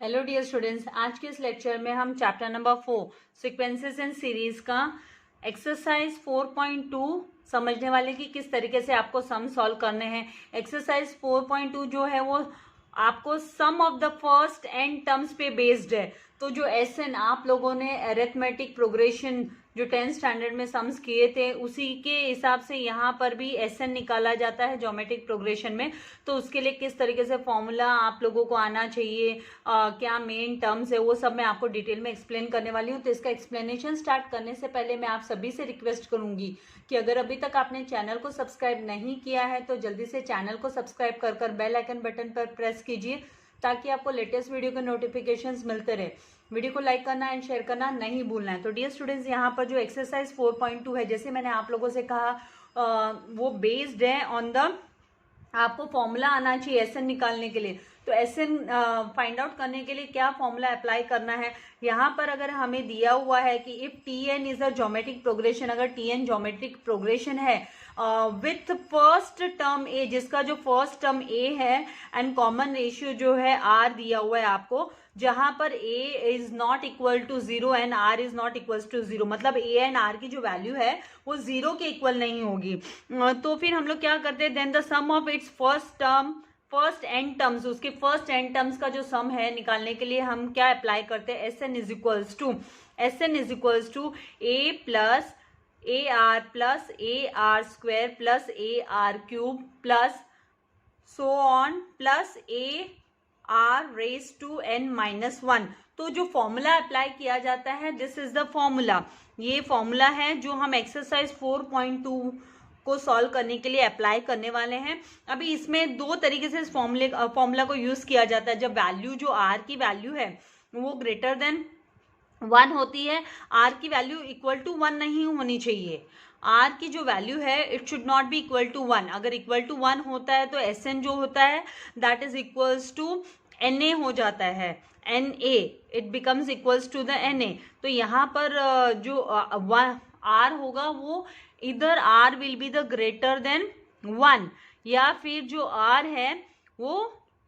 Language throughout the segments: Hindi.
हेलो डियर स्टूडेंट्स, आज के इस लेक्चर में हम chapter number 4 sequences and series का एक्सरसाइज 4.2 समझने वाले कि किस तरीके से आपको सम सॉल्व करने हैं। एक्सरसाइज 4.2 जो है वो आपको sum of the first and terms पे बेस्ड है। तो जो एसएन आप लोगों ने अरिथमेटिक प्रोग्रेशन जो 10th स्टैंडर्ड में समझ किए थे उसी के हिसाब से यहाँ पर भी एसएन निकाला जाता है ज्योमेट्रिक प्रोग्रेशन में। तो उसके लिए किस तरीके से फॉर्मूला आप लोगों को आना चाहिए, क्या मेन टर्म्स है, वो सब मैं आपको डिटेल में एक्सप्लेन करने वाली हूँ। तो इसका एक्सप्लेनेशन स्टार्ट करने से पहले मैं आप सभी से रिक्वेस्ट करूंगी कि अगर अभी तक आपने चैनल को सब्सक्राइब नहीं किया है तो जल्दी से चैनल को सब्सक्राइब कर बेल आइकन बटन पर प्रेस कीजिए ताकि आपको लेटेस्ट वीडियो के नोटिफिकेशंस मिलते रहे। वीडियो को लाइक करना एंड शेयर करना नहीं भूलना है। तो डियर स्टूडेंट्स, यहाँ पर जो एक्सरसाइज 4.2 है, जैसे मैंने आप लोगों से कहा वो बेस्ड है ऑन द, आपको फॉर्मूला आना चाहिए एसएन निकालने के लिए। तो एसएन फाइंड आउट करने के लिए क्या फॉर्मूला अप्लाई करना है, यहाँ पर अगर हमें दिया हुआ है कि if T N is a geometric progression, अगर टी एन ज्योमेट्रिक प्रोग्रेशन है विथ फर्स्ट टर्म ए, जिसका जो फर्स्ट टर्म ए है एंड कॉमन रेशियो जो है आर दिया हुआ है आपको, जहां पर a is not equal to 0 and r is not equal to 0, मतलब a एंड r की जो वैल्यू है वो 0 के इक्वल नहीं होगी। तो फिर हम लोग क्या करते हैं, then the sum of its first and terms, उसके फर्स्ट एंड टर्म्स का जो सम है निकालने के लिए हम क्या अप्लाई करते हैं, S N is equals to A plus A R plus A R square plus A R cube plus so on plus A R raise to N minus 1। तो जो फॉर्मूला अप्लाई किया जाता है दिस इज द फॉर्मूला, ये फॉर्मूला है जो हम एक्सरसाइज 4.2 को सॉल्व करने के लिए अप्लाई करने वाले हैं। अभी इसमें दो तरीके से इस फॉर्मूला को यूज किया जाता है। जब वैल्यू जो आर की वैल्यू है वो ग्रेटर देन 1 होती है, आर की वैल्यू इक्वल टू 1 नहीं होनी चाहिए। आर की जो वैल्यू है it should not be equal to 1। अगर इक्वल टू 1 होता है तो एस एन जो होता है that is equals to N A हो जाता है, N A, it becomes equals to the N A. तो यहाँ पर जो आर होगा वो इधर R will be the greater than 1 या फिर जो आर है वो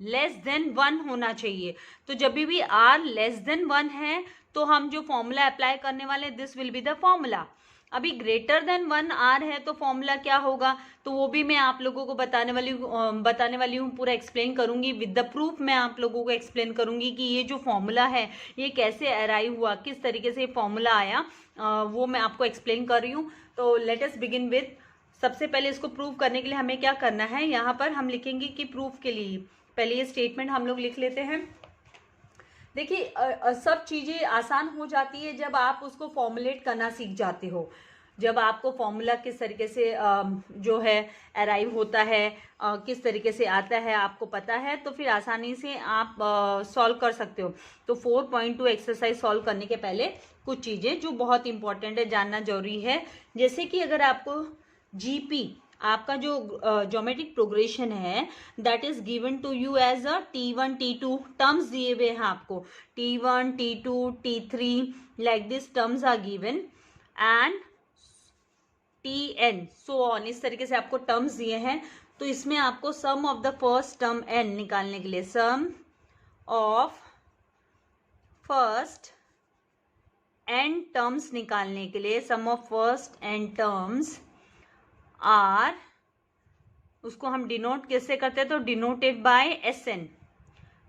लेस देन 1 होना चाहिए। तो जब भी आर लेस देन 1 है तो हम जो फॉर्मूला अप्लाई करने वाले this will be the formula. अभी ग्रेटर देन 1 आर है तो फॉर्मूला क्या होगा, तो वो भी मैं आप लोगों को बताने वाली हूँ, पूरा एक्सप्लेन करूंगी विद द प्रूफ। मैं आप लोगों को एक्सप्लेन करूंगी कि ये जो फॉर्मूला है ये कैसे अराइव हुआ, किस तरीके से फॉर्मूला आया, वो मैं आपको एक्सप्लेन कर रही हूँ। तो लेट अस बिगिन विद, सबसे पहले इसको प्रूव करने के लिए हमें क्या करना है, यहाँ पर हम लिखेंगे कि प्रूफ के लिए पहले ये स्टेटमेंट हम लोग लिख लेते हैं। देखिए सब चीज़ें आसान हो जाती है जब आप उसको फॉर्मुलेट करना सीख जाते हो। जब आपको फॉर्मूला किस तरीके से जो है अराइव होता है, किस तरीके से आता है आपको पता है, तो फिर आसानी से आप सॉल्व कर सकते हो। तो 4.2 एक्सरसाइज सॉल्व करने के पहले कुछ चीज़ें जो बहुत इंपॉर्टेंट है, जानना जरूरी है। जैसे कि अगर आपको जीपी, आपका जो ज्योमेट्रिक प्रोग्रेशन है that is given to you as a T1 T2 terms दिए हुए हैं आपको, T1 T2 T3 like this terms are given and Tn so on, इस तरीके से आपको टर्म्स दिए हैं। तो इसमें आपको sum of the first term n निकालने के लिए, sum of first n terms निकालने के लिए, sum of first n terms are, उसको हम डिनोट कैसे करते हैं, तो डिनोटेड बाय एस एन।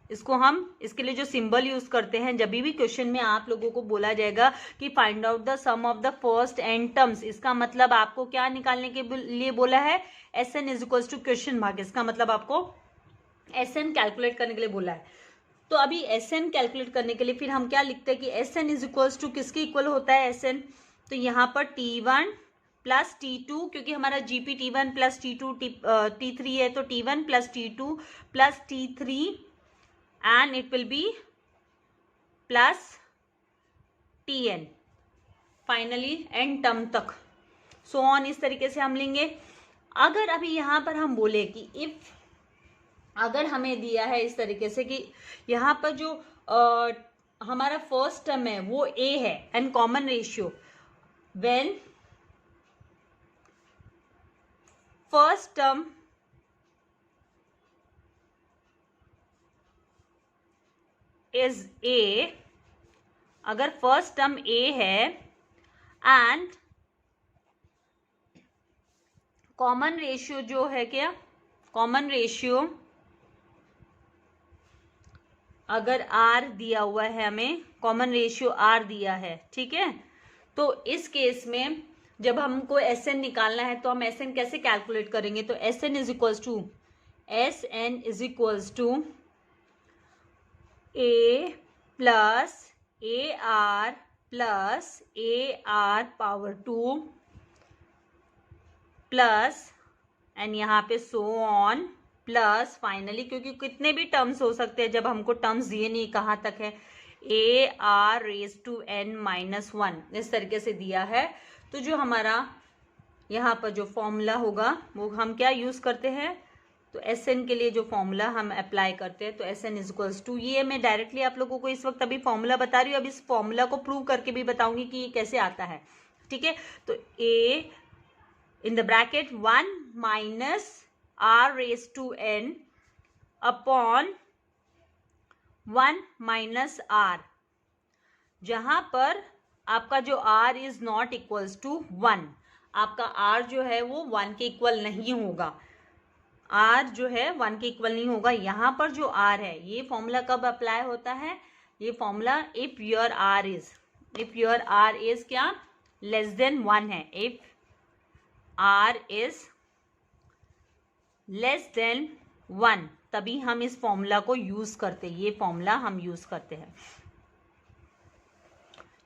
इसको हम, इसके लिए जो सिंबल यूज करते हैं, जब भी क्वेश्चन में आप लोगों को बोला जाएगा कि find out the sum of the first N terms, इसका मतलब आपको क्या निकालने के लिए बोला है, S N is equals to question mark. इसका मतलब आपको एस एन कैलकुलेट करने के लिए बोला है। तो अभी एस एन कैलकुलेट करने के लिए फिर हम क्या लिखते हैं कि S N is equals to किसके इक्वल होता है एस एन, तो यहाँ पर T1 प्लस T2, क्योंकि हमारा GP T1 plus T2 T3 है, तो T1 plus T2 plus T3 and it will be plus Tn finally and term तक, सो ऑन, इस तरीके से हम लेंगे। अगर अभी यहाँ पर हम बोले कि इफ, अगर हमें दिया है इस तरीके से कि यहाँ पर जो हमारा फर्स्ट टर्म है वो a है and common ratio, when first term is a, अगर फर्स्ट टर्म ए है एंड कॉमन रेशियो जो है क्या, कॉमन रेशियो अगर आर दिया हुआ है, हमें कॉमन रेशियो आर दिया है, ठीक है, तो इस केस में जब हमको एस एन निकालना है तो हम एस एन कैसे कैलकुलेट करेंगे, तो S N is equals to A plus A R power 2 plus and यहाँ पे सो ऑन प्लस फाइनली, क्योंकि कितने भी टर्म्स हो सकते हैं, जब हमको टर्म्स दिए नहीं कहाँ तक है, A R raise to N minus 1, इस तरीके से दिया है। तो जो हमारा यहाँ पर जो फॉर्मूला होगा वो हम क्या यूज करते हैं, तो एस एन के लिए जो फॉर्मूला हम अप्लाई करते हैं, तो S N is equals to, ये मैं डायरेक्टली आप लोगों को इस वक्त अभी फॉर्मूला बता रही हूँ, अब इस फॉर्मूला को प्रूव करके भी बताऊंगी कि ये कैसे आता है, ठीक है। तो a in the bracket 1 minus are raise to n upon 1 minus r, जहां पर आपका जो r is not equals to 1, आपका r जो है वो 1 के इक्वल नहीं होगा, r जो है 1 के इक्वल नहीं होगा। यहाँ पर जो r है, ये फॉर्मूला कब अप्लाई होता है, ये formula if your r is क्या, लेस देन 1 है, if r is less than 1, तभी हम इस फॉर्मूला को यूज करते हैं, ये फॉर्मूला हम यूज करते हैं,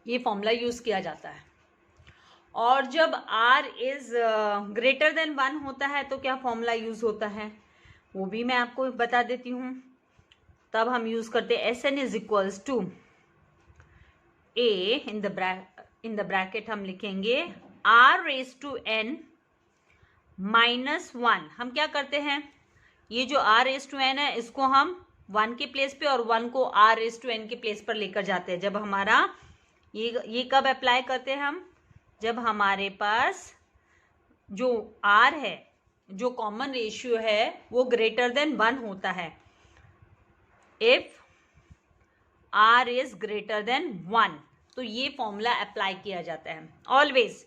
ये फॉर्मूला यूज किया जाता है। और जब r इज ग्रेटर देन 1 होता है तो क्या फॉर्मूला यूज होता है, वो भी मैं आपको बता देती हूँ। तब हम यूज करते हैं S N is equals to A in the bracket हम लिखेंगे r raise to n minus 1। हम क्या करते हैं, ये जो r रेज टू n है इसको हम 1 के प्लेस पे और 1 को r रेज टू n के प्लेस पर लेकर जाते हैं। जब हमारा ये कब अप्लाई करते हैं हम, जब हमारे पास जो r है, जो कॉमन रेशियो है वो ग्रेटर देन 1 होता है, if r is greater than 1, तो ये फॉर्मूला अप्लाई किया जाता है ऑलवेज।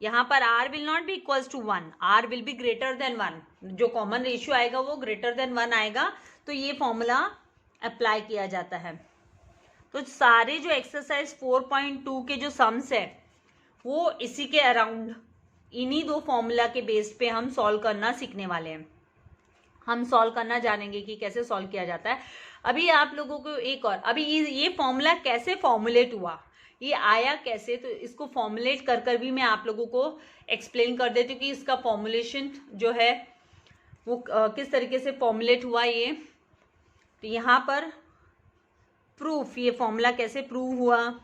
यहाँ पर r will not be equals to 1, r will be greater than 1, जो कॉमन रेशियो आएगा वो ग्रेटर देन 1 आएगा, तो ये फॉर्मूला अप्लाई किया जाता है। तो सारे जो एक्सरसाइज 4.2 के जो सम्स है वो इसी के अराउंड, इन्हीं दो फॉर्मूला के बेस पे हम सॉल्व करना सीखने वाले हैं। हम सॉल्व करना जानेंगे कि कैसे सॉल्व किया जाता है। अभी आप लोगों को एक और, अभी ये फॉर्मूला कैसे फॉर्मुलेट हुआ, ये आया कैसे, तो इसको फॉर्मुलेट कर कर भी मैं आप लोगों को एक्सप्लेन कर देती हूँ कि इसका फॉर्मुलेशन जो है वो किस तरीके से फॉर्मुलेट हुआ ये। तो यहाँ पर प्रूफ, ये फॉर्मूला कैसे प्रूव हुआ,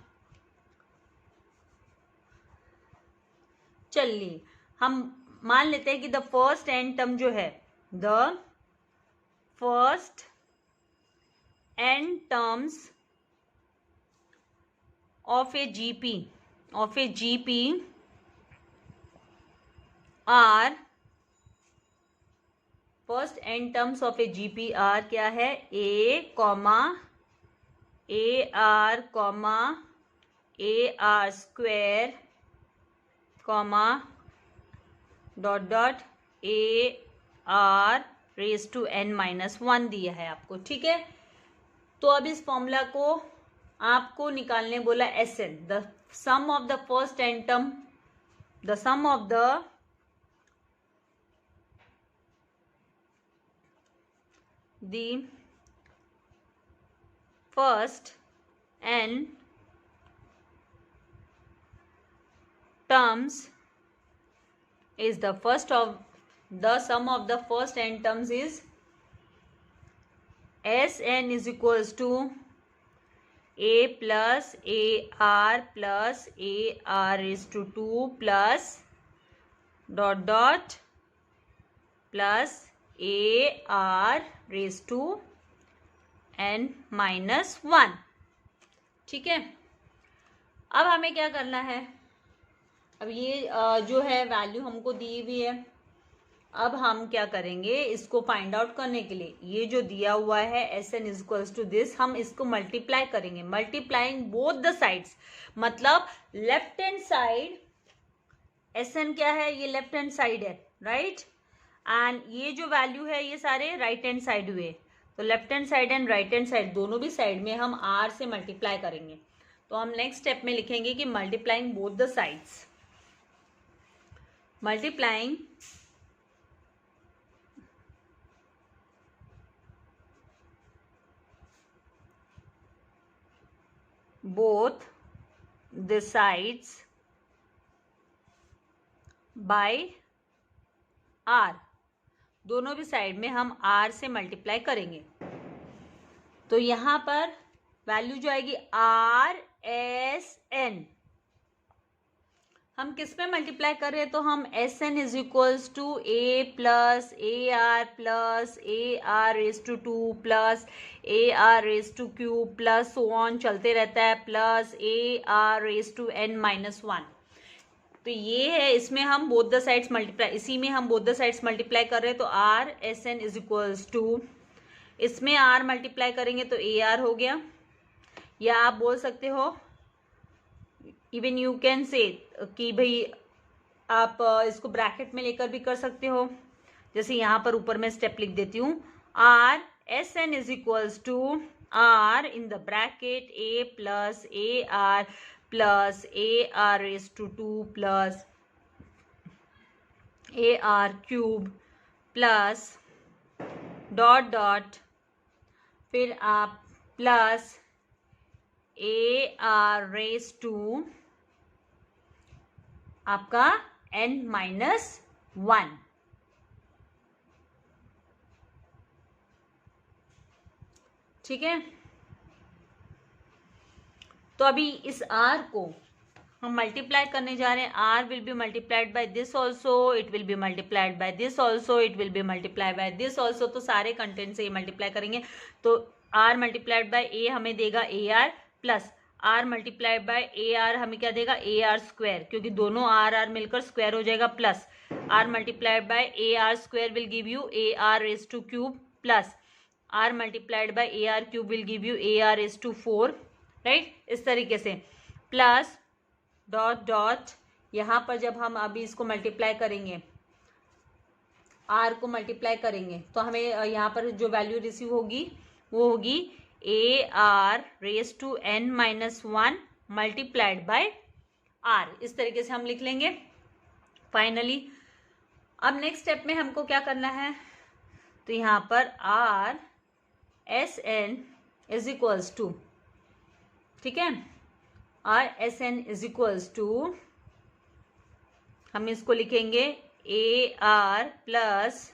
चलिए हम मान लेते हैं कि द फर्स्ट एन टर्म जो है, the first N terms of a GP are, first n terms of a GP are क्या है, a r square dot a r raised to n minus 1 दिया है आपको, ठीक है। तो अब इस फॉर्मूला को आपको निकालने बोला S N, the sum of the first N term, the sum of the first N terms is the first of the sum of the first n terms is Sn is equals to a plus ar plus ar raised to 2 plus dot plus ar raised to n minus 1, ठीक है। अब हमें क्या करना है, अब ये जो है वैल्यू हमको दी हुई है, अब हम क्या करेंगे, इसको फाइंड आउट करने के लिए ये जो दिया हुआ है Sn is equals to this, हम इसको मल्टीप्लाई करेंगे, मल्टीप्लाइंग बोथ द साइड्स, मतलब लेफ्ट हैंड साइड Sn क्या है, ये लेफ्ट हैंड साइड है, राइट, एंड ये जो वैल्यू है ये सारे राइट हैंड साइड हुए, तो left hand side and right hand side दोनों भी साइड में हम r से मल्टीप्लाई करेंगे। तो हम नेक्स्ट स्टेप में लिखेंगे कि multiplying both the sides, multiplying both the sides by r, दोनों भी साइड में हम r से मल्टीप्लाई करेंगे। तो यहां पर वैल्यू जो आएगी RSN, हम किस में मल्टीप्लाई कर रहे हैं, तो हम Sn is equals to A plus AR plus AR raise to 2 plus AR raise to cube plus so on चलते रहता है, plus AR raise to n minus 1। तो ये है, इसमें हम बोथ द साइड्स मल्टीप्लाई, इसी में हम बोथ द साइड्स मल्टीप्लाई कर रहे हैं, तो RSN इज इक्वल्स टू, इसमें R मल्टीप्लाई करेंगे तो AR हो गया, या आप बोल सकते हो इवन यू कैन से कि भाई आप इसको ब्रैकेट में लेकर भी कर सकते हो, जैसे यहाँ पर ऊपर मैं स्टेप लिख देती हूँ, RSN is equals to R in the bracket A plus AR plus AR raise to 2 plus AR cube plus dot dot, फिर आप प्लस AR रेज टू आपका n माइनस 1, ठीक है। तो अभी इस r को हम मल्टीप्लाई करने जा रहे हैं, r will B multiplied by this also, it will be multiplied by this also, it will be multiplied by this also, तो सारे कंटेंट से ये मल्टीप्लाई करेंगे, तो r मल्टीप्लाइड बाय a हमें देगा AR plus r multiplied by AR हमें क्या देगा, AR स्क्वायर, क्योंकि दोनों r मिलकर स्क्वायर हो जाएगा, plus r multiplied by AR square will give you AR raise to cube plus r multiplied by AR cube will give you AR raise to 4, right, इस तरीके से, प्लस डॉट डॉट, यहाँ पर जब हम अभी इसको मल्टीप्लाई करेंगे, r को मल्टीप्लाई करेंगे, तो हमें यहाँ पर जो वैल्यू रिसीव होगी वो होगी AR raise to n minus 1 multiplied by r, इस तरीके से हम लिख लेंगे फाइनली। अब नेक्स्ट स्टेप में हमको क्या करना है, तो यहाँ पर RSN इज इक्वल्स टू, ठीक है, RSN इज इक्वल्स टू, हम इसको लिखेंगे AR plus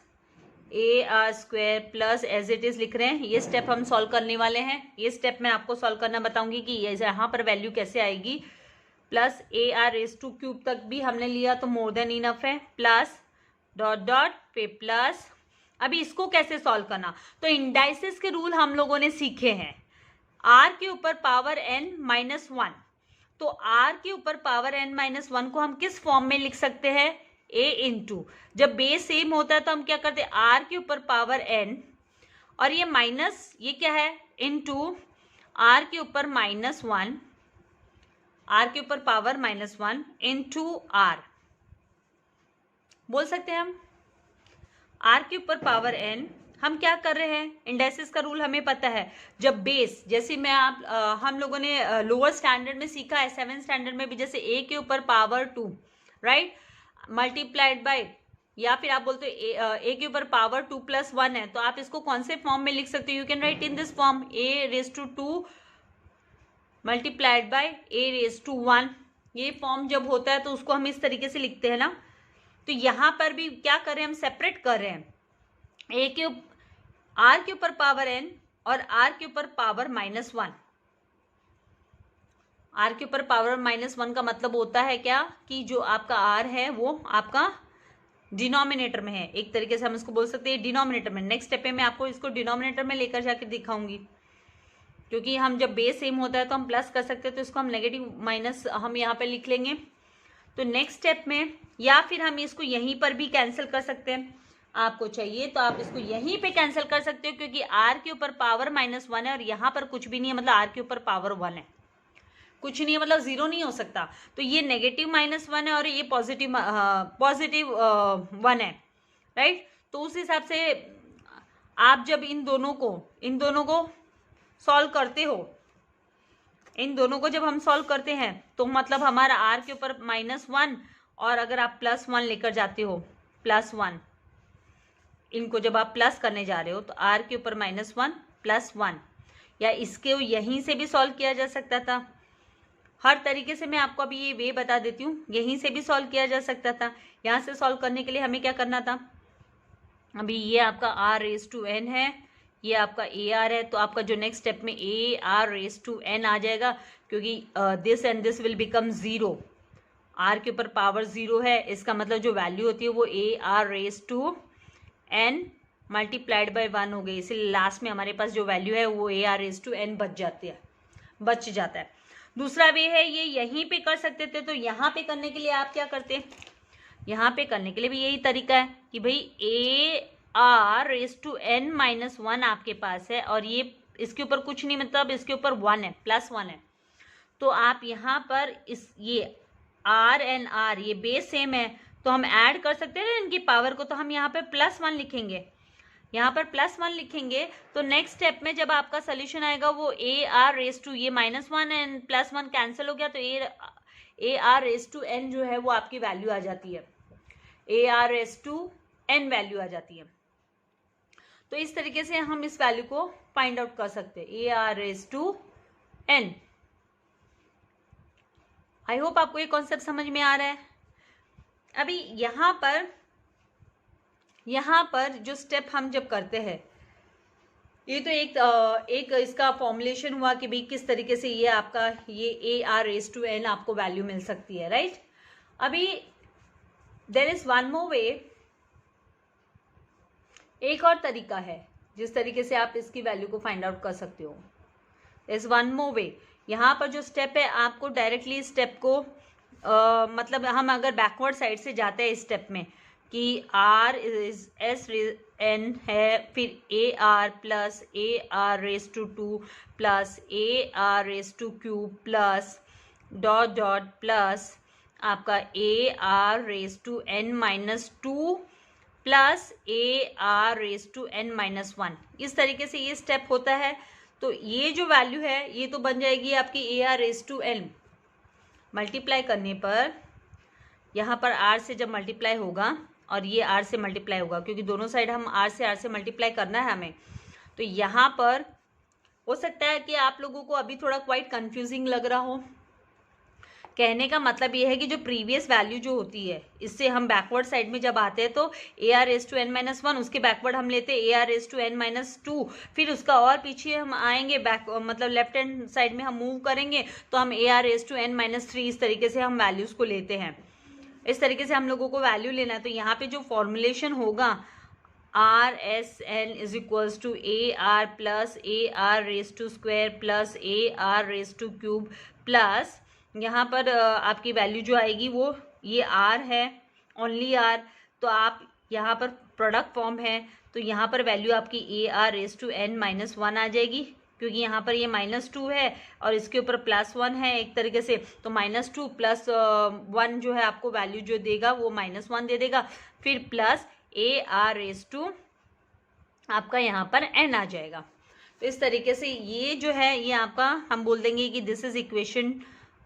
AR square plus as it is लिख रहे हैं। ये स्टेप हम सॉल्व करने वाले हैं, ये स्टेप मैं आपको सॉल्व करना बताऊंगी कि यहाँ पर वैल्यू कैसे आएगी, plus AR raise to cube तक भी हमने लिया तो मोर देन इनफ है, प्लस डॉट डॉट पे प्लस। अभी इसको कैसे सॉल्व करना, तो इंडाइसिस के रूल हम लोगों ने सीखे हैं, r के ऊपर पावर n माइनस 1, तो r के ऊपर पावर n माइनस 1 को हम किस फॉर्म में लिख सकते हैं, a इंटू, जब बेस सेम होता है तो हम क्या करते हैं, r के ऊपर पावर n और ये माइनस, ये क्या है, इंटू r के ऊपर माइनस 1, r के ऊपर पावर माइनस 1 इंटू r, बोल सकते हैं हम r के ऊपर पावर n। हम क्या कर रहे हैं, इंडाइसिस का रूल हमें पता है, जब बेस, जैसे मैं हम लोगों ने लोअर स्टैंडर्ड में सीखा है, 7th स्टैंडर्ड में भी, जैसे a के ऊपर पावर 2, राइट, मल्टीप्लाइड बाय, या फिर आप बोलते हो a के ऊपर पावर 2 प्लस 1 है, तो आप इसको कौन से फॉर्म में लिख सकते हो, you can write in this form, a raise to 2 multiplied by a raise to 1, ये फॉर्म जब होता है तो उसको हम इस तरीके से लिखते हैं ना। तो यहाँ पर भी क्या कर रहे हैं, हम सेपरेट कर रहे हैं, a के r के ऊपर पावर n और r के ऊपर पावर माइनस 1, r के ऊपर पावर माइनस 1 का मतलब होता है क्या, कि जो आपका r है वो आपका डिनोमिनेटर में है, एक तरीके से हम इसको बोल सकते हैं डिनोमिनेटर में। नेक्स्ट स्टेप में मैं आपको इसको डिनोमिनेटर में लेकर जाके दिखाऊंगी, क्योंकि हम जब बेस सेम होता है तो हम प्लस कर सकते हैं, तो इसको हम नेगेटिव माइनस हम यहाँ पे लिख लेंगे। तो नेक्स्ट स्टेप में, या फिर हम इसको यहीं पर भी कैंसिल कर सकते हैं, आपको चाहिए तो आप इसको यहीं पे कैंसिल कर सकते हो, क्योंकि r के ऊपर पावर -1 है और यहाँ पर कुछ भी नहीं है, मतलब r के ऊपर पावर 1 है, कुछ नहीं है, मतलब जीरो नहीं हो सकता। तो ये -1 है और ये पॉजिटिव 1 है, राइट। तो उस हिसाब से आप जब इन दोनों को सॉल्व करते हो, इन दोनों को जब हम सॉल्व करते हैं तो मतलब हमारा r के ऊपर -1 और अगर आप +1 लेकर जाते हो, +1, इनको जब आप प्लस करने जा रहे हो तो r के ऊपर -1 +1, या इसके यहीं से भी सॉल्व किया जा सकता था। हर तरीके से मैं आपको अभी ये वे बता देती हूँ, यहीं से भी सॉल्व किया जा सकता था। यहाँ से सॉल्व करने के लिए हमें क्या करना था, अभी ये आपका r⁴n है, ये आपका AR है, तो आपका जो नेक्स्ट स्टेप में AR⁴n आ जाएगा, क्योंकि this and this will become 0, r के ऊपर पावर 0 है, इसका मतलब जो वैल्यू होती है वो AR⁴n मल्टीप्लाइड बाय 1 हो गई, इसलिए लास्ट में हमारे पास जो वैल्यू है वो AR⁴n बच जाता है। दूसरा वे है, ये यहीं पे कर सकते थे, तो यहाँ पे करने के लिए आप क्या करते, यहाँ पे करने के लिए भी यही तरीका है कि भाई AR⁴n-1 आपके पास है और ये इसके ऊपर कुछ नहीं, मतलब इसके ऊपर 1 है, +1 है, तो आप यहाँ पर ये r एंड r ये बेस सेम है, तो हम ऐड कर सकते हैं इनकी पावर को, तो हम यहाँ पे +1 लिखेंगे, यहाँ पर +1 लिखेंगे। तो नेक्स्ट स्टेप में जब आपका सोल्यूशन आएगा वो AR⁴ ये -1 एंड +1 कैंसिल हो गया, तो AR⁴n जो है वो आपकी वैल्यू आ जाती है, AR⁴n वैल्यू आ जाती है। तो इस तरीके से हम इस वैल्यू को फाइंड आउट कर सकते हैं, AR⁴n। आई होप आपको ये कॉन्सेप्ट समझ में आ रहा है। अभी यहाँ पर जो स्टेप हम जब करते हैं, ये तो एक इसका फॉर्मुलेशन हुआ कि भाई किस तरीके से ये आपका ये AR⁴n आपको वैल्यू मिल सकती है, राइट। अभी देयर इज वन मोर वे, एक और तरीका है जिस तरीके से आप इसकी वैल्यू को फाइंड आउट कर सकते हो। इज वन मोर वे, यहाँ पर जो स्टेप है आपको डायरेक्टली स्टेप को मतलब हम अगर बैकवर्ड साइड से जाते हैं इस स्टेप में कि R⁴n है, फिर AR plus AR⁴2 plus AR⁴³ plus dot plus आपका AR⁴n-2 प्लस AR⁴n-1, इस तरीके से ये स्टेप होता है। तो ये जो वैल्यू है ये तो बन जाएगी आपकी AR⁴n, मल्टीप्लाई करने पर यहाँ पर R से जब मल्टीप्लाई होगा और ये R से मल्टीप्लाई होगा, क्योंकि दोनों साइड हम R से मल्टीप्लाई करना है हमें, तो यहाँ पर हो सकता है कि आप लोगों को अभी थोड़ा क्वाइट कंफ्यूजिंग लग रहा हो। कहने का मतलब ये है कि जो प्रीवियस वैल्यू जो होती है, इससे हम बैकवर्ड साइड में जब आते हैं तो AR⁴n-1, उसके बैकवर्ड हम लेते हैं AR⁴n-2, फिर उसका और पीछे हम आएंगे बैक, मतलब लेफ्ट हैंड साइड में हम मूव करेंगे तो हम AR⁴n-3, इस तरीके से हम वैल्यूज़ को लेते हैं। इस तरीके से हम लोगों को वैल्यू लेना है। तो यहाँ पे जो फॉर्मुलेशन होगा RSN is equals to AR plus AR⁴² plus AR⁴³ plus यहाँ पर आपकी वैल्यू जो आएगी वो ये R है, ओनली R, तो आप यहाँ पर प्रोडक्ट फॉर्म है तो यहाँ पर वैल्यू आपकी AR⁴n-1 आ जाएगी, क्योंकि यहाँ पर ये -2 है और इसके ऊपर +1 है एक तरीके से, तो -2 + 1 जो है आपको वैल्यू जो देगा वो -1 दे देगा, फिर प्लस AR⁴ आपका यहाँ पर n आ जाएगा। तो इस तरीके से ये जो है ये आपका हम बोल देंगे कि दिस इज इक्वेशन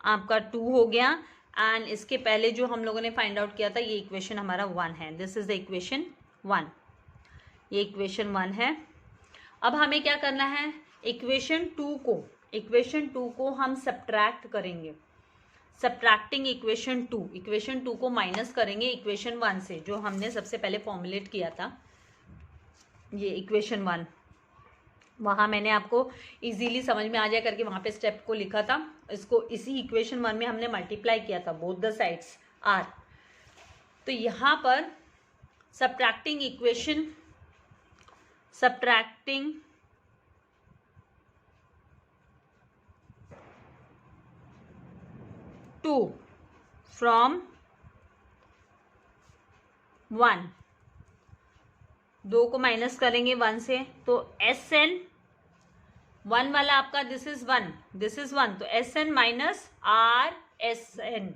आपका 2 हो गया, एंड इसके पहले जो हम लोगों ने फाइंड आउट किया था ये इक्वेशन हमारा 1 है, दिस इज द इक्वेशन 1, ये इक्वेशन 1 है। अब हमें क्या करना है, इक्वेशन 2 को हम सब्ट्रैक्ट करेंगे, सब्ट्रैक्टिंग इक्वेशन 2 को माइनस करेंगे इक्वेशन 1 से, जो हमने सबसे पहले फॉर्मुलेट किया था ये इक्वेशन 1, वहाँ मैंने आपको इजीली समझ में आ जाए करके वहाँ पे स्टेप को लिखा था, इसको इसी इक्वेशन 1 में हमने मल्टीप्लाई किया था, बोथ द साइड्स R। तो यहाँ पर सब्ट्रैक्टिंग 2 from 1, 2 को माइनस करेंगे 1 से, तो Sn 1 वाला आपका दिस इज 1, दिस इज 1, तो Sn minus R S N,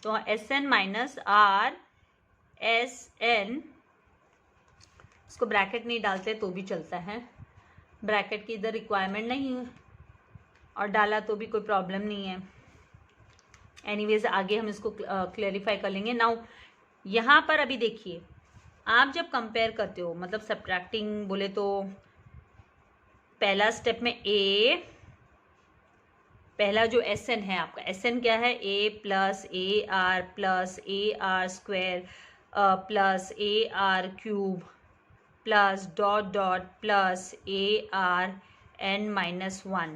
तो Sn minus R S N, इसको ब्रैकेट नहीं डालते तो भी चलता है, ब्रैकेट की इधर रिक्वायरमेंट नहीं है और डाला तो भी कोई प्रॉब्लम नहीं है। एनीवेज आगे हम इसको क्लेरिफाई कर लेंगे। नाउ यहाँ पर अभी देखिए, आप जब कंपेयर करते हो, मतलब सब्ट्रैक्टिंग बोले तो पहला स्टेप में पहला जो Sn है आपका, Sn क्या है, a plus A R square plus A R cube plus dot dot plus A R N minus 1,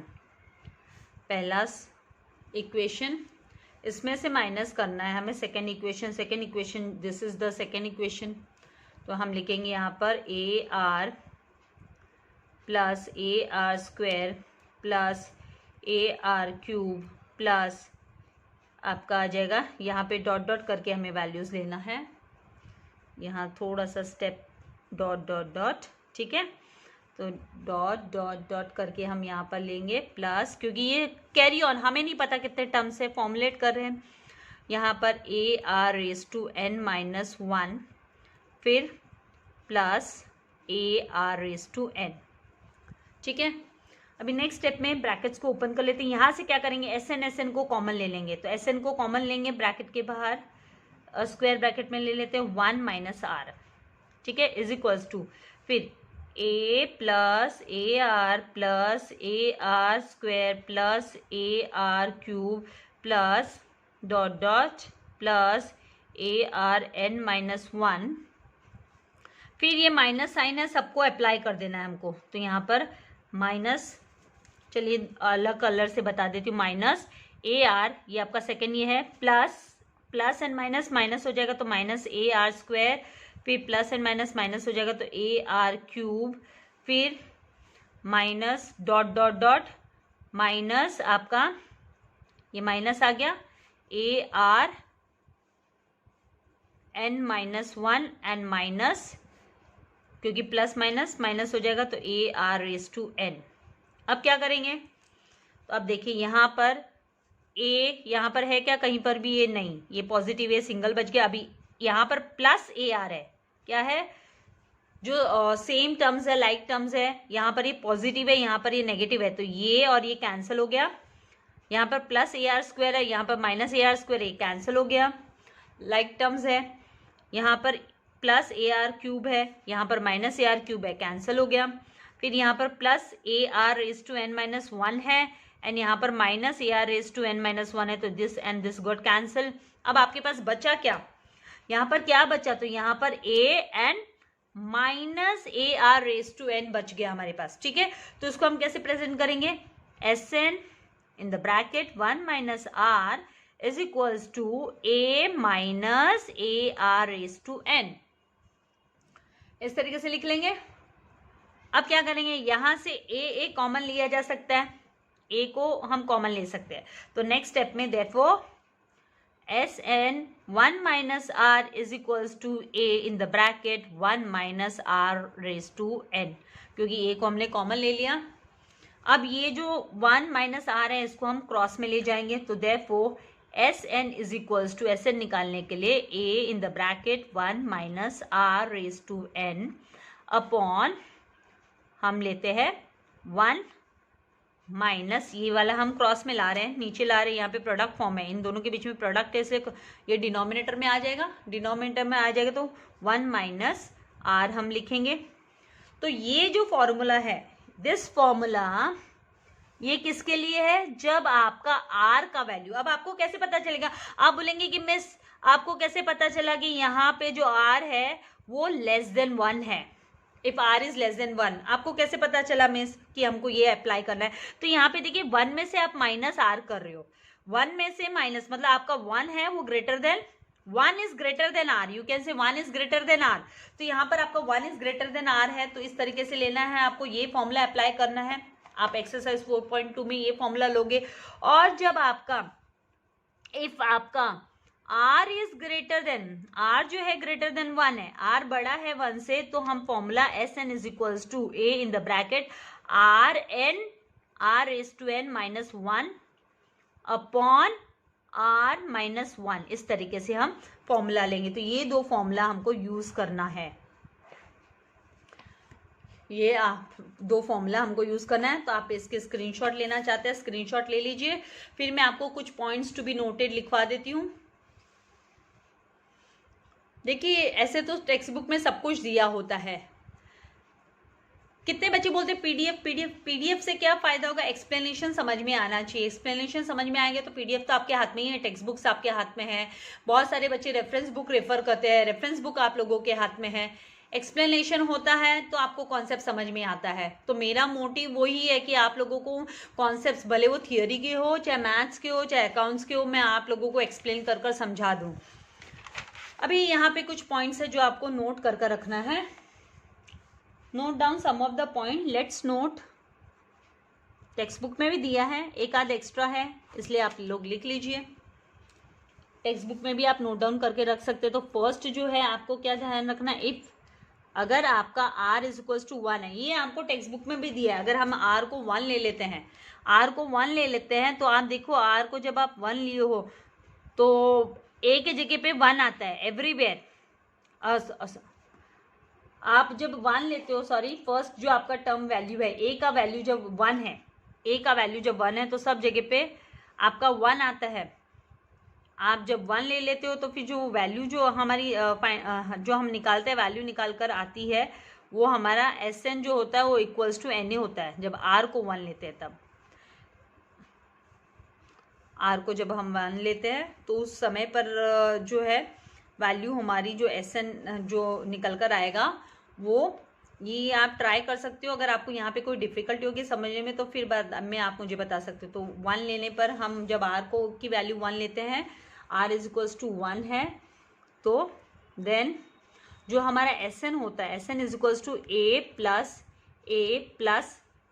पहला इक्वेशन, इसमें से माइनस करना है हमें second equation, this is the second equation, तो हम लिखेंगे यहाँ पर A R plus A R square plus A R cube plus आपका आ जाएगा, यहाँ पे डॉट डॉट करके हमें वैल्यूज़ लेना है, यहाँ थोड़ा सा स्टेप डॉट डॉट डॉट, ठीक है, तो डॉट डॉट डॉट करके हम यहाँ पर लेंगे प्लस, क्योंकि ये कैरी ऑन, हमें नहीं पता कितने टर्म से फॉर्मुलेट कर रहे हैं, यहाँ पर A R raise to N minus 1, फिर plus A R raise to N, ठीक है। अभी नेक्स्ट स्टेप में ब्रैकेट्स को ओपन कर लेते हैं, यहाँ से क्या करेंगे, Sn को कॉमन ले लेंगे, तो Sn को कॉमन लेंगे ब्रैकेट के बाहर, स्क्वायर ब्रैकेट में ले लेते हैं 1 माइनस आर, ठीक है, इज इक्वल्स टू फिर a plus A R square plus A R cube plus dot dot plus A R N minus 1, फिर ये माइनस साइन है, सबको अप्लाई कर देना है हमको, तो यहाँ पर माइनस, चलिए अलग कलर से बता देती हूँ, माइनस ए आर, ये आपका सेकेंड ये है, प्लस एंड माइनस माइनस हो जाएगा तो माइनस ए आर स्क्वायर, फिर प्लस एंड माइनस माइनस हो जाएगा तो ए आर क्यूब, फिर minus dot dot dot minus आपका ये माइनस आ गया A R N minus 1 and minus, क्योंकि प्लस माइनस माइनस हो जाएगा तो A R raise to N. अब क्या करेंगे, तो अब देखिए यहाँ पर ए, यहाँ पर है क्या, कहीं पर भी ये नहीं, ये पॉजिटिव है, सिंगल बच गया। अभी यहाँ पर प्लस ए आर है, क्या है, जो सेम टर्म्स है, लाइक टर्म्स है, यहाँ पर ये पॉजिटिव है, यहाँ पर ये नेगेटिव है, तो ये और ये कैंसिल हो गया, यहाँ पर प्लस ए आर स्क्वायर है, यहाँ पर माइनस ए आर स्क्वायर, ये कैंसिल हो गया, लाइक टर्म्स है, यहाँ पर प्लस ए आर क्यूब है, यहाँ पर माइनस ए आर क्यूब है, कैंसिल हो गया, फिर यहाँ पर plus A R raise to N minus 1 है एंड यहाँ पर minus A R raise to N minus 1 है, तो this and this got cancel. अब आपके पास बचा क्या, यहाँ पर क्या बचा, तो यहाँ पर A and minus A R raise to N बच गया हमारे पास, ठीक है। तो इसको हम कैसे प्रेजेंट करेंगे, S N in the bracket 1 minus R is equals to A minus A R raise to N, इस तरीके से लिख लेंगे। अब क्या करेंगे, यहां से ए कॉमन लिया जा सकता है, ए को हम कॉमन ले सकते हैं, तो नेक्स्ट स्टेप में therefore S N 1 minus R is equals to A in the bracket 1 minus are raise to N, क्योंकि ए को हमने कॉमन ले लिया। अब ये जो 1 माइनस आर है इसको हम क्रॉस में ले जाएंगे, तो therefore S N is equals to, S n निकालने के लिए a in the bracket 1 minus are raise to n upon, हम लेते हैं 1 माइनस, ये वाला हम क्रॉस में ला रहे हैं, नीचे ला रहे हैं, यहाँ पे प्रोडक्ट फॉर्म है, इन दोनों के बीच में प्रोडक्ट ऐसे ये डिनोमिनेटर में आ जाएगा, डिनोमिनेटर में आ जाएगा तो 1 माइनस आर हम लिखेंगे। तो ये जो फॉर्मूला है, दिस फॉर्मूला ये किसके लिए है, जब आपका आर का वैल्यू, अब आपको कैसे पता चलेगा, आप बोलेंगे कि मिस आपको कैसे पता चला कि यहाँ पे जो आर है वो लेस देन 1 है, if R is less than 1, आपको कैसे पता चला मिस कि हमको ये अप्लाई करना है, तो यहाँ पे देखिए 1 में से आप माइनस आर कर रहे हो, 1 में से माइनस मतलब आपका 1 है वो greater than 1 is greater than R, you can say 1 is greater than are, तो यहाँ पर आपका 1 इज ग्रेटर देन आर है, तो इस तरीके से लेना है आपको, ये फॉर्मूला अप्लाई करना है। आप एक्सरसाइज 4.2 में ये फॉर्मूला लोगे, और जब आपका इफ आपका R is greater than, R जो है ग्रेटर देन 1 है, आर बड़ा है 1 से, तो हम formula S N is equals to A in the bracket R N R is to N minus 1 upon R minus 1, इस तरीके से हम फॉर्मूला लेंगे। तो ये दो फॉर्मूला हमको यूज करना है, ये दो फॉर्मूला हमको यूज करना है। तो आप इसके स्क्रीनशॉट लेना चाहते हैं, स्क्रीनशॉट ले लीजिए। फिर मैं आपको कुछ पॉइंट्स टू बी नोटेड लिखवा देती हूँ। देखिए ऐसे तो टेक्स्ट बुक में सब कुछ दिया होता है। कितने बच्चे बोलते हैं पीडीएफ पीडीएफ पीडीएफ से क्या फायदा होगा, एक्सप्लेनेशन समझ में आना चाहिए। एक्सप्लेनेशन समझ में आएंगे तो पीडीएफ तो आपके हाथ में ही है, टेक्स्ट बुक्स आपके हाथ में है। बहुत सारे बच्चे रेफरेंस बुक रेफर करते हैं, रेफरेंस बुक आप लोगों के हाथ में है। एक्सप्लेनेशन होता है तो आपको कॉन्सेप्ट समझ में आता है। तो मेरा मोटिव वही है कि आप लोगों को कॉन्सेप्ट, भले वो थियोरी के हो, चाहे मैथ्स के हो, चाहे अकाउंट्स के हो, मैं आप लोगों को एक्सप्लेन कर समझा दूँ। अभी यहाँ पे कुछ पॉइंट्स है जो आपको नोट कर रखना है। Note down some of the point, let's note. Textbook में भी दिया है, एक आध एक्स्ट्रा है, इसलिए आप लोग लिख लीजिए। टेक्स्ट बुक में भी आप नोट डाउन करके रख सकते हैं। तो फर्स्ट जो है आपको क्या ध्यान रखना, इफ अगर आपका r इज इक्वल्स टू 1 है, ये आपको टेक्स्ट बुक में भी दिया है। अगर हम r को 1 ले लेते हैं, r को 1 ले लेते हैं, तो आप देखो r को जब आप 1 लिए हो तो a के जगह पे 1 आता है एवरीवेयर। आप जब 1 लेते हो, सॉरी, फर्स्ट जो आपका टर्म वैल्यू है, a का वैल्यू जब 1 है, a का वैल्यू जब 1 है तो सब जगह पे आपका 1 आता है। आप जब 1 ले लेते हो तो फिर जो वैल्यू जो हमारी जो हम निकालते हैं, वैल्यू निकाल कर आती है, वो हमारा एस एन जो होता है वो इक्वल्स टू एन ए होता है जब आर को 1 लेते हैं। तब आर को जब हम 1 लेते हैं तो उस समय पर जो है वैल्यू हमारी जो एस एन जो निकल कर आएगा, वो ये आप ट्राई कर सकते हो। अगर आपको यहाँ पे कोई डिफिकल्टी होगी समझने में तो फिर बाद में आप मुझे बता सकते हो। तो 1 लेने पर हम जब आर को की वैल्यू 1 लेते हैं, आर इज इक्वल्स टू 1 है, तो देन जो हमारा एस एन होता है, S N is equals to A plus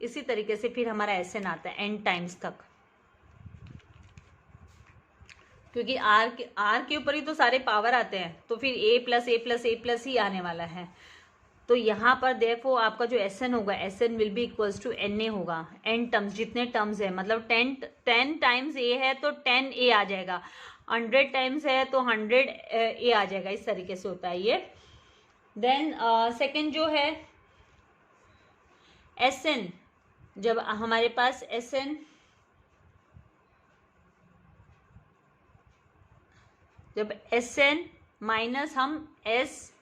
इसी तरीके से फिर हमारा एस एन आता है एन टाइम्स तक, क्योंकि आर के ऊपर ही तो सारे पावर आते हैं, तो फिर ए प्लस ही आने वाला है। तो यहाँ पर देखो आपका जो एस एन होगा, S N will be equals to N A होगा, एन टर्म्स, जितने टर्म्स है, मतलब 10 टाइम्स ए है तो 10 ए आ जाएगा, 100 टाइम्स है तो 100 ए आ जाएगा, इस तरीके से होता है ये। देन सेकंड जो है एस एन, जब हमारे पास एस एन जब एस एन माइनस हम एस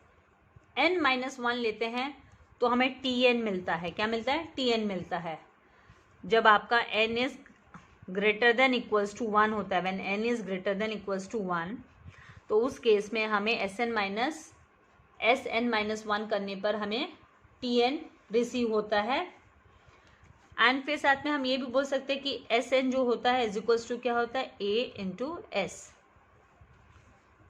एन माइनस 1 लेते हैं तो हमें टी एन मिलता है। क्या मिलता है? टी एन मिलता है। जब आपका N is greater than equals to 1 होता है, when N is greater than equals to 1, तो उस केस में हमें एस एन माइनस 1 करने पर हमें टी एन रिसीव होता है। एंड फिर साथ में हम ये भी बोल सकते हैं कि एस एन जो होता है इज इक्वल्स टू क्या होता है, ए इंटू एस।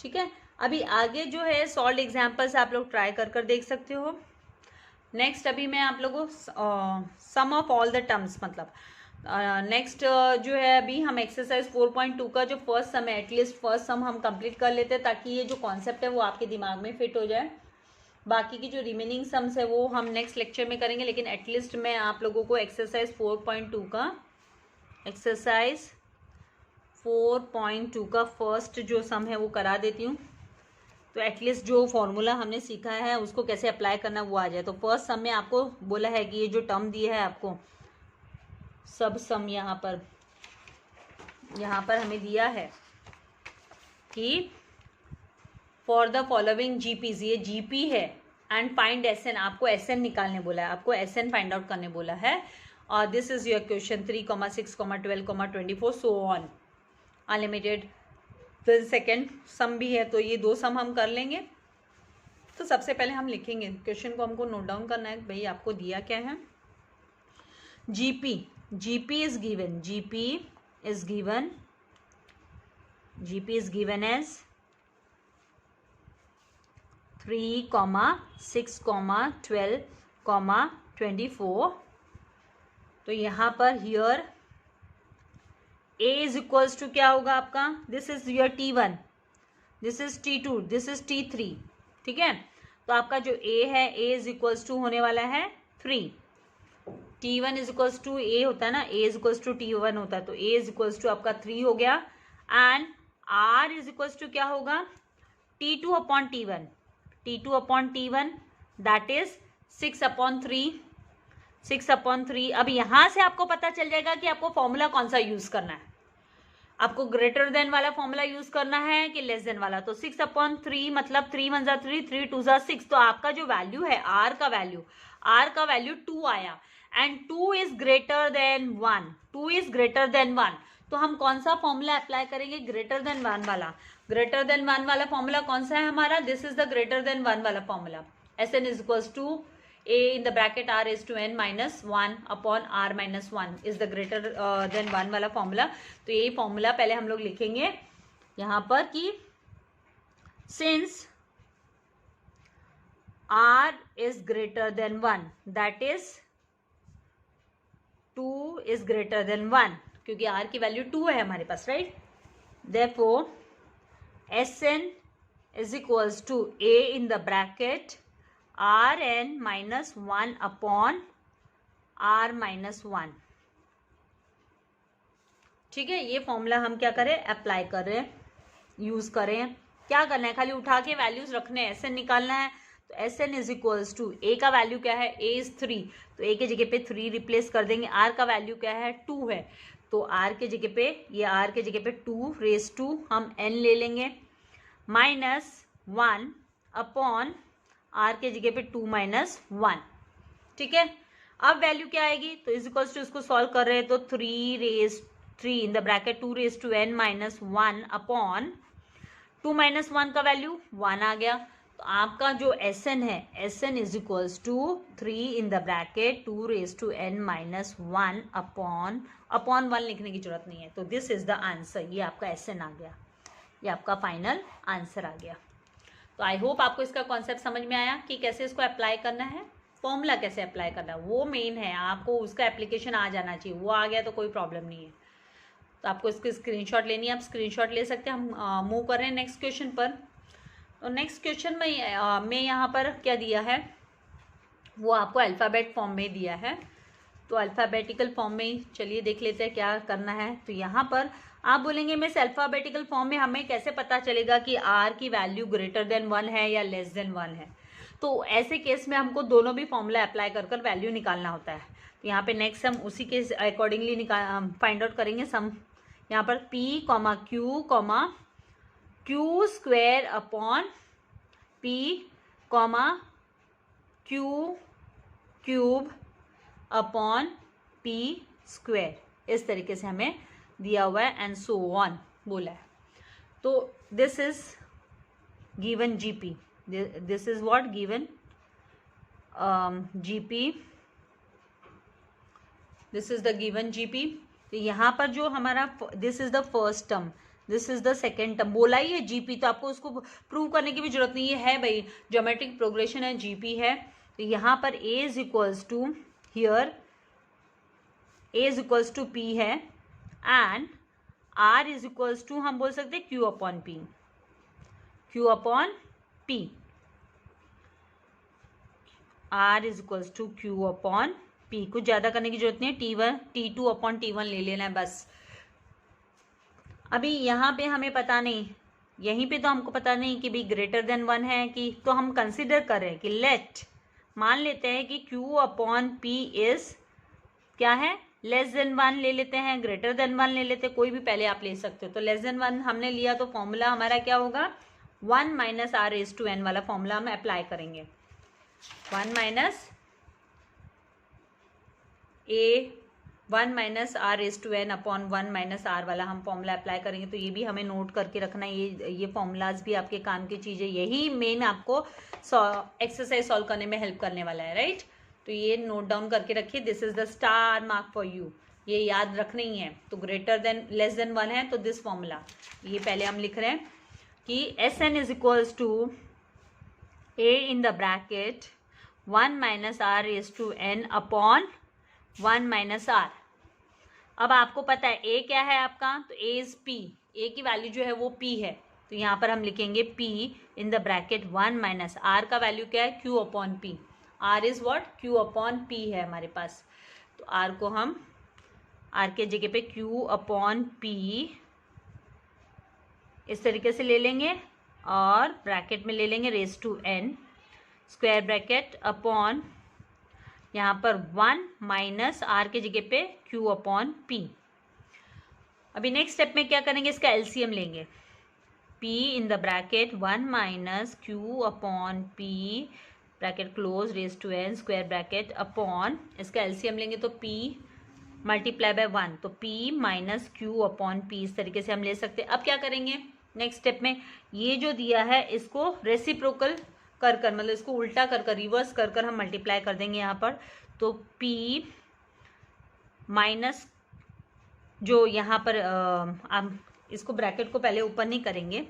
ठीक है, अभी आगे जो है सॉल्व एग्जाम्पल्स आप लोग ट्राई कर देख सकते हो। नेक्स्ट अभी मैं आप लोगों को सम ऑफ ऑल द टर्म्स, मतलब नेक्स्ट जो है अभी हम एक्सरसाइज 4.2 का जो फर्स्ट सम है, एटलीस्ट फर्स्ट सम हम कंप्लीट कर लेते हैं ताकि ये जो कॉन्सेप्ट है वो आपके दिमाग में फिट हो जाए। बाकी की जो रिमेनिंग सम्स है वो हम नेक्स्ट लेक्चर में करेंगे, लेकिन एटलीस्ट मैं आप लोगों को एक्सरसाइज 4.2 का फर्स्ट जो सम है वो करा देती हूँ, तो एटलीस्ट जो फॉर्मूला हमने सीखा है उसको कैसे अप्लाई करना वो आ जाए। तो फर्स्ट सम में आपको बोला है कि ये जो टर्म दिया है आपको, सब सम यहाँ पर हमें दिया है कि फॉर द फॉलोइंग जीपीज, ये जीपी है, एंड फाइंड एस एन, आपको एस एन निकालने बोला है, आपको एस एन फाइंड आउट करने बोला है। और this is your question 3, 6, 12, 24 so on unlimited. फिर सेकेंड सम भी है, तो ये दो सम हम कर लेंगे। तो सबसे पहले हम लिखेंगे क्वेश्चन को, हमको नोट डाउन करना है भाई आपको दिया क्या है। GP is given as 3, 6, 12, 24। तो यहाँ पर here a is equals to क्या होगा आपका, this is your T1, this is T2, this is T3, ठीक है। तो आपका जो A है, A इज इक्वल्स टू होने वाला है 3, T1 is equals to A होता है ना, A is equals to T1 होता है, तो A इज इक्वल्स टू आपका 3 हो गया, and R is equals to क्या होगा, T2 upon T1, T2 upon T1 that is 6/3, 6/3। अब यहां से आपको पता चल जाएगा कि आपको फॉर्मूला कौन सा यूज करना है, आपको ग्रेटर देन वाला फॉर्मूला यूज करना है कि लेस देन वाला। तो 6/3 मतलब 3 1 3, 3 2 6, तो आपका जो वैल्यू है R का वैल्यू 2 आया, and 2 is greater than 1, 2 is greater than 1। तो हम कौन सा फॉर्मूला अप्लाई करेंगे, ग्रेटर देन 1 वाला। ग्रेटर देन 1 वाला फॉर्मूला कौन सा है हमारा, this is the greater than 1 वाला formula. Sn is equals to A in the bracket R is to n minus 1 upon R minus 1 is the greater than 1 वाला फॉर्मूला। तो यही फॉर्मूला पहले हम लोग लिखेंगे यहाँ पर कि since R is greater than 1 that is 2 is greater than 1, क्योंकि R की वैल्यू 2 है हमारे पास, right. Therefore Sn is equals to A in the bracket Rn minus 1 upon R minus 1, ठीक है। ये फॉर्मूला हम क्या करें, अप्लाई कर रहे हैं, यूज करें। क्या करना है, खाली उठा के वैल्यूज रखने हैं, Sn निकालना है। तो Sn is equals to A का वैल्यू क्या है, A इज 3, तो A के जगह पे 3 रिप्लेस कर देंगे। R का वैल्यू क्या है, 2 है, तो R के जगह पे, ये R के जगह पे 2 रेज टू हम n ले लेंगे, माइनस 1 अपॉन R के जगह पे 2 माइनस 1, ठीक है। अब वैल्यू क्या आएगी, तो इज इक्वल्स टू, इसको सॉल्व कर रहे हैं तो 3 in the bracket 2 raise to n minus 1 upon 2 minus 1 का वैल्यू 1 आ गया। तो आपका जो Sn है, Sn is equals to 3 in the bracket 2 raise to n minus 1 upon 1 लिखने की जरूरत नहीं है। तो दिस इज द आंसर, ये आपका Sn आ गया, ये आपका फाइनल आंसर आ गया। तो आई होप आपको इसका कॉन्सेप्ट समझ में आया कि कैसे इसको अप्लाई करना है, फॉर्मूला कैसे अप्लाई करना है, वो मेन है, आपको उसका एप्लीकेशन आ जाना चाहिए। वो आ गया तो कोई प्रॉब्लम नहीं है। तो आपको इसकी स्क्रीनशॉट लेनी है, आप स्क्रीनशॉट ले सकते हैं। हम मूव कर रहे हैं नेक्स्ट क्वेश्चन पर। तो नेक्स्ट क्वेश्चन में यहाँ पर क्या दिया है, वो आपको अल्फ़ाबेट फॉर्म में दिया है। तो अल्फ़ाबेटिकल फॉर्म में चलिए देख लेते हैं क्या करना है। तो यहाँ पर आप बोलेंगे मिस अल्फ़ाबेटिकल फॉर्म में हमें कैसे पता चलेगा कि R की वैल्यू ग्रेटर देन 1 है या लेस देन 1 है। तो ऐसे केस में हमको दोनों भी फॉर्मूला अप्लाई कर कर वैल्यू निकालना होता है। तो यहाँ पे नेक्स्ट हम उसी के अकॉर्डिंगली फाइंड आउट करेंगे सम। यहाँ पर P, Q square upon P, Q cube upon P square, इस तरीके से हमें दिया हुआ है, एंड सो ऑन बोला है। तो this is given GP, this is what given GP, this is the given GP। तो यहाँ पर जो हमारा this is the first term, this is the second term, बोला ही है GP, तो आपको उसको प्रूव करने की भी जरूरत नहीं है भाई, ज्योमेट्रिक प्रोग्रेशन है, GP है। तो यहाँ पर A is equals to, here A is equals to P है, and R is equals to हम बोल सकते हैं Q upon P, Q upon P, R is equals to Q upon P। कुछ ज्यादा करने की जरूरत नहीं है, T2 अपॉन T1 ले लेना है बस। अभी यहाँ पे हमें पता नहीं, यहीं पे तो हमको पता नहीं कि भी ग्रेटर देन 1 है कि, तो हम कंसिडर कर रहे हैं कि लेट, मान लेते हैं कि Q अपॉन P इज क्या है, लेस देन 1 ले लेते हैं, ग्रेटर देन 1 ले लेते हैं, कोई भी पहले आप ले सकते हो। तो लेस देन 1 हमने लिया तो फॉर्मूला हमारा क्या होगा, 1 minus R raise to n वाला फॉर्मूला हम अप्लाई करेंगे। 1 minus R raise to n upon 1 minus R वाला हम फॉर्मूला अप्लाई करेंगे। तो ये भी हमें नोट करके रखना है, ये फॉर्मूलाज भी आपके काम की चीज़ है, यही मेन आपको एक्सरसाइज सॉल्व करने में हेल्प करने वाला है, राइट। तो ये नोट डाउन करके रखिए, this is the star mark for you, ये याद रखना ही है। तो ग्रेटर देन लेस देन 1 है तो दिस फॉर्मूला, ये पहले हम लिख रहे हैं कि Sn is equals to A in the bracket 1 minus R raise to n upon 1 minus R। अब आपको पता है A क्या है आपका, तो A इज P, A की वैल्यू जो है वो P है। तो यहाँ पर हम लिखेंगे P in the bracket 1 minus R का वैल्यू क्या है, Q upon P। R is what, Q upon P है हमारे पास। तो R को हम R के जगह पे Q अपॉन P इस तरीके से ले लेंगे और ब्रैकेट में ले लेंगे raise to n square bracket upon यहाँ पर 1 माइनस R के जगह पे Q अपॉन P। अभी नेक्स्ट स्टेप में क्या करेंगे, इसका एलसीएम लेंगे। P in the bracket 1 minus Q upon P bracket close raise to n square bracket upon, इसका एलसीएम लेंगे तो P मल्टीप्लाई बाय 1, तो P minus Q upon P इस तरीके से हम ले सकते हैं। अब क्या करेंगे नेक्स्ट स्टेप में, ये जो दिया है इसको रेसिप्रोकल कर कर, मतलब इसको उल्टा कर कर, रिवर्स कर कर हम मल्टीप्लाई कर देंगे यहाँ पर। तो P माइनस जो यहाँ पर हम इसको ब्रैकेट को पहले ऊपर नहीं करेंगे,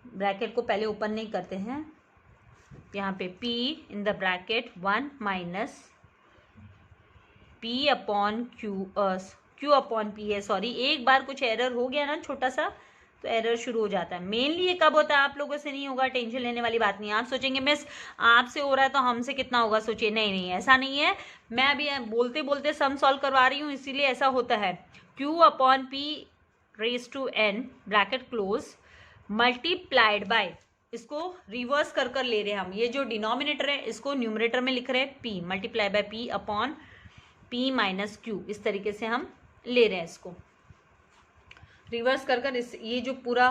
ब्रैकेट को पहले ऊपर नहीं करते हैं। यहाँ पे P in the bracket 1 minus P upon Q upon P है। सॉरी, एक बार कुछ एरर हो गया ना छोटा सा, तो एरर शुरू हो जाता है। मेनली ये कब होता है, आप लोगों से नहीं होगा, टेंशन लेने वाली बात नहीं है। आप सोचेंगे मिस आपसे हो रहा है तो हमसे कितना होगा, सोचिए नहीं नहीं ऐसा नहीं है। मैं अभी बोलते बोलते सम सॉल्व करवा रही हूँ, इसीलिए ऐसा होता है। Q upon P raise to n bracket close multiplied by, इसको रिवर्स कर कर ले रहे हैं हम। ये जो डिनोमिनेटर है इसको न्यूमरेटर में लिख रहे हैं P multiply bye P upon P minus Q, इस तरीके से हम ले रहे हैं इसको रिवर्स कर कर। इस ये जो पूरा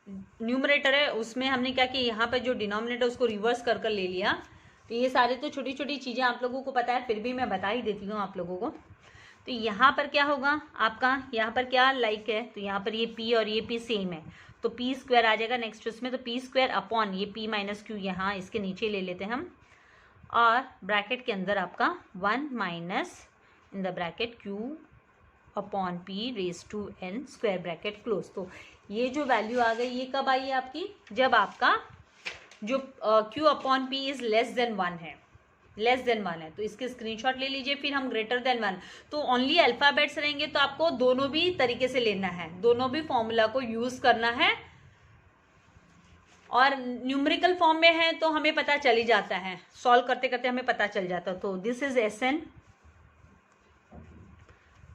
न्यूमरेटर है उसमें हमने क्या किया, यहाँ पे जो डिनोमिनेटर उसको रिवर्स कर कर ले लिया। तो ये सारे तो छोटी छोटी चीज़ें आप लोगों को पता है, फिर भी मैं बता ही देती हूँ आप लोगों को। तो यहाँ पर क्या होगा आपका, यहाँ पर क्या लाइक है, तो यहाँ पर ये P और ये P सेम है, तो P स्क्वायर आ जाएगा नेक्स्ट उसमें। तो P स्क्वायर अपॉन ये P माइनस Q यहाँ इसके नीचे ले लेते हैं हम, और ब्रैकेट के अंदर आपका 1 minus in the bracket Q upon P raise to n square bracket close. तो ये जो वैल्यू आ गई ये कब आई है आपकी, जब आपका जो Q upon P is less than 1 है, लेस देन 1 है। तो इसके स्क्रीनशॉट ले लीजिए। फिर हम ग्रेटर देन 1, तो ओनली अल्फाबेट्स रहेंगे, तो आपको दोनों भी तरीके से लेना है, दोनों भी फॉर्मूला को यूज करना है। और न्यूमेरिकल फॉर्म में है तो हमें पता चल ही जाता है, सॉल्व करते करते हमें पता चल जाता है। तो दिस इज Sn,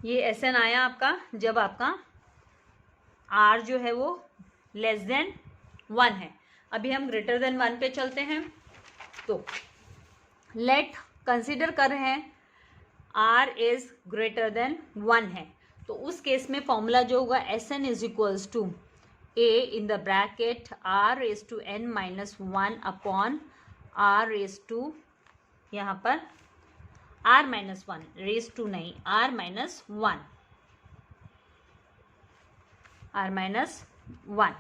ये Sn आया आपका जब आपका R जो है वो लेस देन 1 है। अभी हम ग्रेटर देन 1 पे चलते हैं। तो लेट कंसिडर कर रहे हैं R इज ग्रेटर देन 1 है, तो उस केस में फॉर्मूला जो होगा Sn is equals to A in the bracket R raise to n minus 1 upon R raise to यहाँ पर R माइनस 1, रेज टू नहीं, R माइनस 1, R माइनस 1,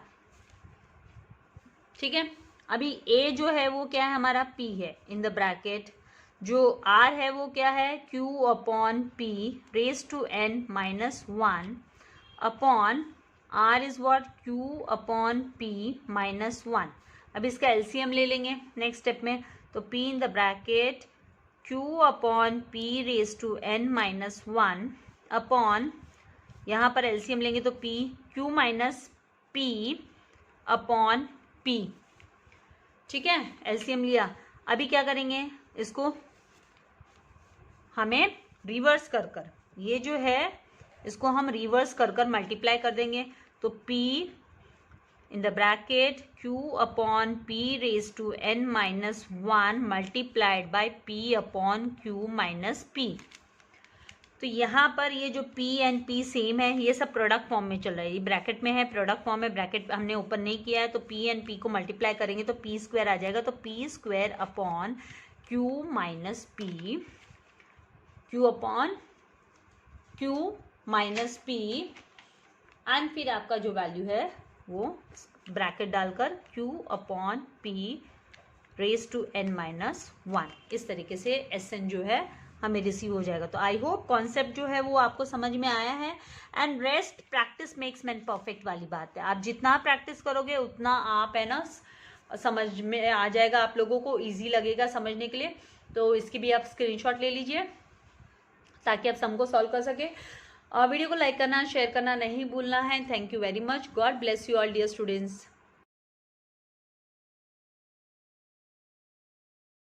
ठीक है। अभी A जो है वो क्या है हमारा P है इन द ब्रैकेट, जो R है वो क्या है Q upon P raise to n minus 1 upon R is what Q upon P minus 1। अब इसका एलसीएम ले लेंगे नेक्स्ट स्टेप में। तो P in the bracket Q upon P raise to n minus 1 upon, यहाँ पर एलसीएम लेंगे तो P Q minus P upon P, ठीक है। एलसीएम लिया। अभी क्या करेंगे, इसको हमें रिवर्स कर कर, ये जो है इसको हम रिवर्स कर कर मल्टीप्लाई कर देंगे। तो P in the bracket Q upon P raise to n minus 1 multiplied by P upon Q minus P। तो यहाँ पर ये जो P एंड P सेम है, ये सब प्रोडक्ट फॉर्म में चल रहा है, ये ब्रैकेट में है, प्रोडक्ट फॉर्म में, ब्रैकेट हमने ओपन नहीं किया है। तो P एंड P को मल्टीप्लाई करेंगे तो P स्क्वायर आ जाएगा। तो P square upon Q minus P, Q upon Q minus P, and फिर आपका जो वैल्यू है वो ब्रैकेट डालकर Q upon P raise to n minus 1, इस तरीके से Sn जो है हमें रिसीव हो जाएगा। तो आई होप कॉन्सेप्ट जो है वो आपको समझ में आया है। And rest practice makes man perfect वाली बात है, आप जितना प्रैक्टिस करोगे उतना आप है ना समझ में आ जाएगा, आप लोगों को इजी लगेगा समझने के लिए। तो इसकी भी आप स्क्रीनशॉट ले लीजिए ताकि आप सम को सॉल्व कर सके। वीडियो को लाइक करना, शेयर करना नहीं भूलना है। Thank you very much. God bless you all dear students.